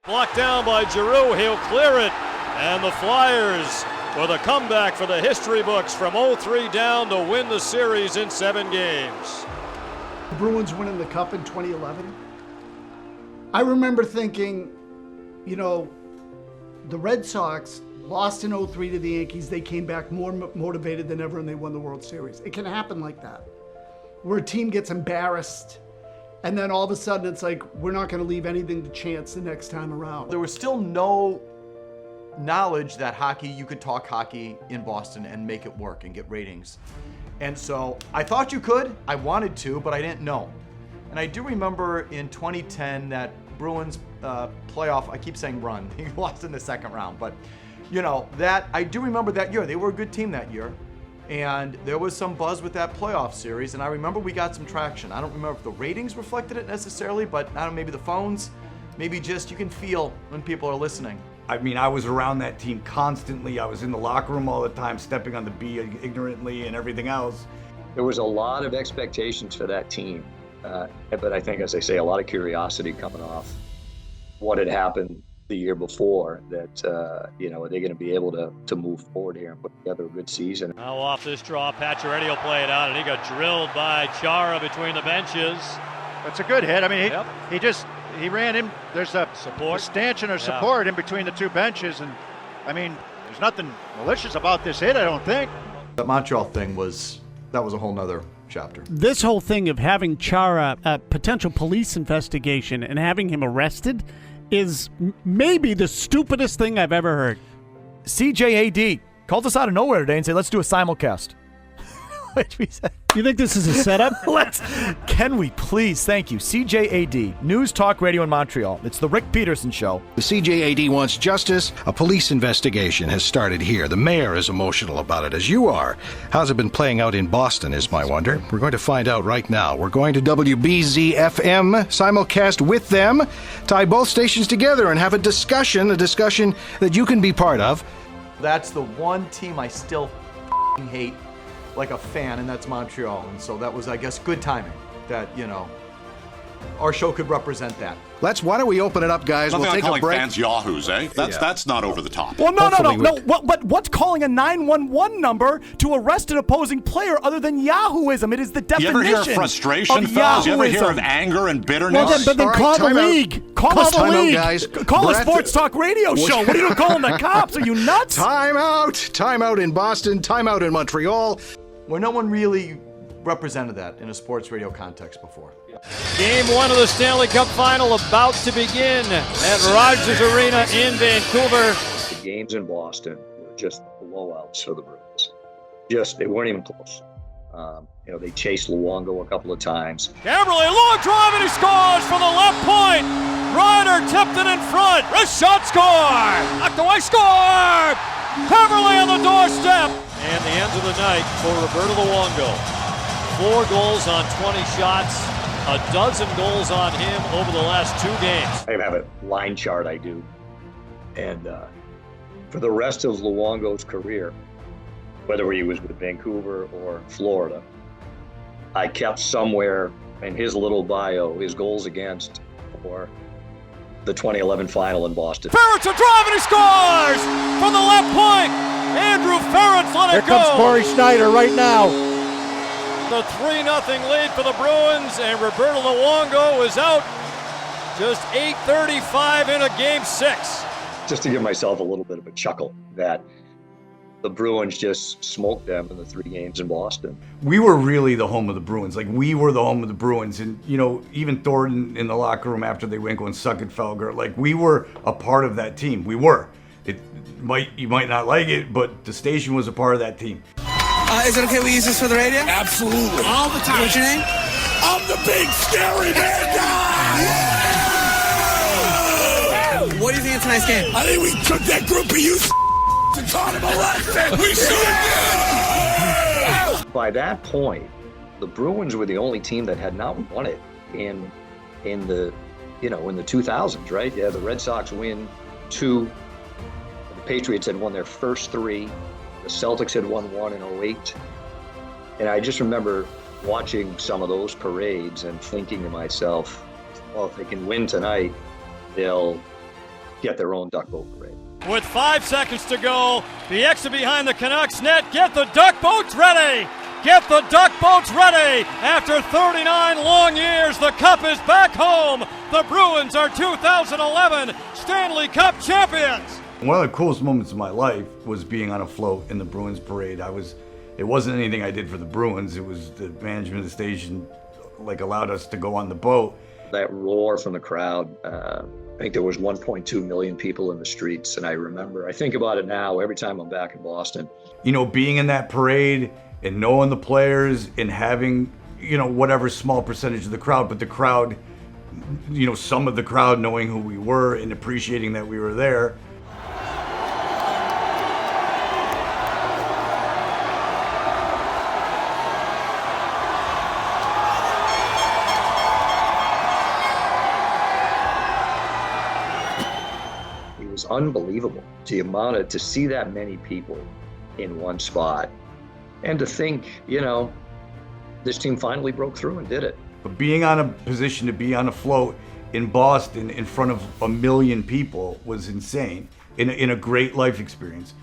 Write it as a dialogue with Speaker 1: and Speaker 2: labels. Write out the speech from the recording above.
Speaker 1: Blocked down by Giroux, he'll clear it. And the Flyers with a comeback for the history books from 0-3 down to win the series in 7 games.
Speaker 2: The Bruins winning the Cup in 2011. I remember thinking, you know, the Red Sox lost in 0-3 to the Yankees. They came back more motivated than ever and they won the World Series. It can happen like that, where a team gets embarrassed and then all of a sudden it's like, we're not going to leave anything to chance the next time around.
Speaker 3: There was still no knowledge that hockey, you could talk hockey in Boston and make it work and get ratings. And so I thought you could, I wanted to, but I didn't know. And I do remember in 2010 that Bruins playoff, I keep saying run, he lost in the second round, but you know, that I do remember that year. They were a good team that year. And there was some buzz with that playoff series, and I remember we got some traction. I don't remember if the ratings reflected it necessarily, but I don't know, maybe the phones, maybe just you can feel when people are listening.
Speaker 4: I mean, I was around that team constantly. I was in the locker room all the time, stepping on the B ignorantly and everything else.
Speaker 5: There was a lot of expectations for that team, but I think, as I say, a lot of curiosity coming off what had happened the year before, that, you know, are they going to be able to move forward here and put together a good season?
Speaker 1: Now off this draw, Pacioretty will play it out, and he got drilled by Chara between the benches.
Speaker 6: That's a good hit. I mean, he ran in. There's a
Speaker 1: support,
Speaker 6: stanchion or support in between the two benches, and I mean, there's nothing malicious about this hit, I don't think.
Speaker 3: The Montreal thing that was a whole nother chapter.
Speaker 7: This whole thing of having Chara a potential police investigation and having him arrested is maybe the stupidest thing I've ever heard.
Speaker 8: CJAD called us out of nowhere today and said, let's do a simulcast. Which we said,
Speaker 7: you think this is a setup?
Speaker 8: Can we please? Thank you. CJAD, News Talk Radio in Montreal. It's the Rick Peterson Show.
Speaker 9: The CJAD wants justice. A police investigation has started here. The mayor is emotional about it, as you are. How's it been playing out in Boston, is my wonder. We're going to find out right now. We're going to WBZ-FM, simulcast with them, tie both stations together and have a discussion that you can be part of.
Speaker 3: That's the one team I still hate like a fan, and that's Montreal. And so that was, I guess, good timing that, you know, our show could represent that.
Speaker 9: Why don't we open it up, guys?
Speaker 10: Nothing
Speaker 9: we'll take
Speaker 10: calling
Speaker 9: a break.
Speaker 10: fans yahoos, eh? That's not over the top.
Speaker 8: Well, no. But what's calling a 911 number to arrest an opposing player other than Yahooism? It is the definition.
Speaker 10: You ever hear of frustration, fellas? You ever hear of anger and bitterness?
Speaker 7: Well, then call the league. Call the league.
Speaker 9: Guys.
Speaker 8: Call a sports talk radio show. What are you calling the cops? Are you nuts?
Speaker 9: Time out in Boston. Time out in Montreal.
Speaker 3: Where no one really represented that in a sports radio context before.
Speaker 1: Game 1 of the Stanley Cup Final about to begin at Rogers Arena in Vancouver.
Speaker 5: The games in Boston were just blowouts for the Bruins. They weren't even close. You know, they chased Luongo a couple of times.
Speaker 1: Gabriel, long drive, and he scores from the left point. Ryder tipped it in front. Wrist shot, score! Knocked away, score! Beverly on the doorstep. And the end of the night for Roberto Luongo. 4 goals on 20 shots, a dozen goals on him over the last 2 games.
Speaker 5: I have a line chart I do. And for the rest of Luongo's career, whether he was with Vancouver or Florida, I kept somewhere in his little bio his goals against for the 2011 final in Boston.
Speaker 1: Ferrett's a drive and he scores from the left point. Andrew Ferrett's let it go.
Speaker 6: Here comes Corey Schneider right now.
Speaker 1: The 3-0 lead for the Bruins, and Roberto Luongo is out. Just 8:35 in a game 6.
Speaker 5: Just to give myself a little bit of a chuckle that the Bruins just smoked them in the 3 games in Boston.
Speaker 4: We were really the home of the Bruins. Like, we were the home of the Bruins. And, you know, even Thornton in the locker room after they went going suck at Felger, like, we were a part of that team. We were. You might not like it, but the station was a part of that team.
Speaker 11: Is it okay we use this for the radio?
Speaker 10: Absolutely.
Speaker 11: All the time. What's your name?
Speaker 10: I'm the big scary bad guy!
Speaker 11: Yeah! What do you think of tonight's game?
Speaker 10: I think we took that group of you and taught them a lesson. We should.
Speaker 5: By that point, the Bruins were the only team that had not won it in the 2000s, right? Yeah, the Red Sox win 2. The Patriots had won their first 3. The Celtics had won 1 in 2008. And I just remember watching some of those parades and thinking to myself, well, if they can win tonight, they'll get their own duck boat parade.
Speaker 1: With 5 seconds to go, the exit behind the Canucks net. Get the duck boats ready! Get the duck boats ready! After 39 long years, the Cup is back home! The Bruins are 2011 Stanley Cup champions!
Speaker 4: One of the coolest moments of my life was being on a float in the Bruins parade. It wasn't anything I did for the Bruins. It was the management of the station allowed us to go on the boat.
Speaker 5: That roar from the crowd, I think there was 1.2 million people in the streets. And I think about it now every time I'm back in Boston.
Speaker 4: You know, being in that parade and knowing the players and having, whatever small percentage of the crowd, but the crowd, some of the crowd knowing who we were and appreciating that we were there.
Speaker 5: Unbelievable to see that many people in one spot, and to think, this team finally broke through and did it.
Speaker 4: But being on a position to be on a float in Boston in front of 1 million people was insane, in a great life experience.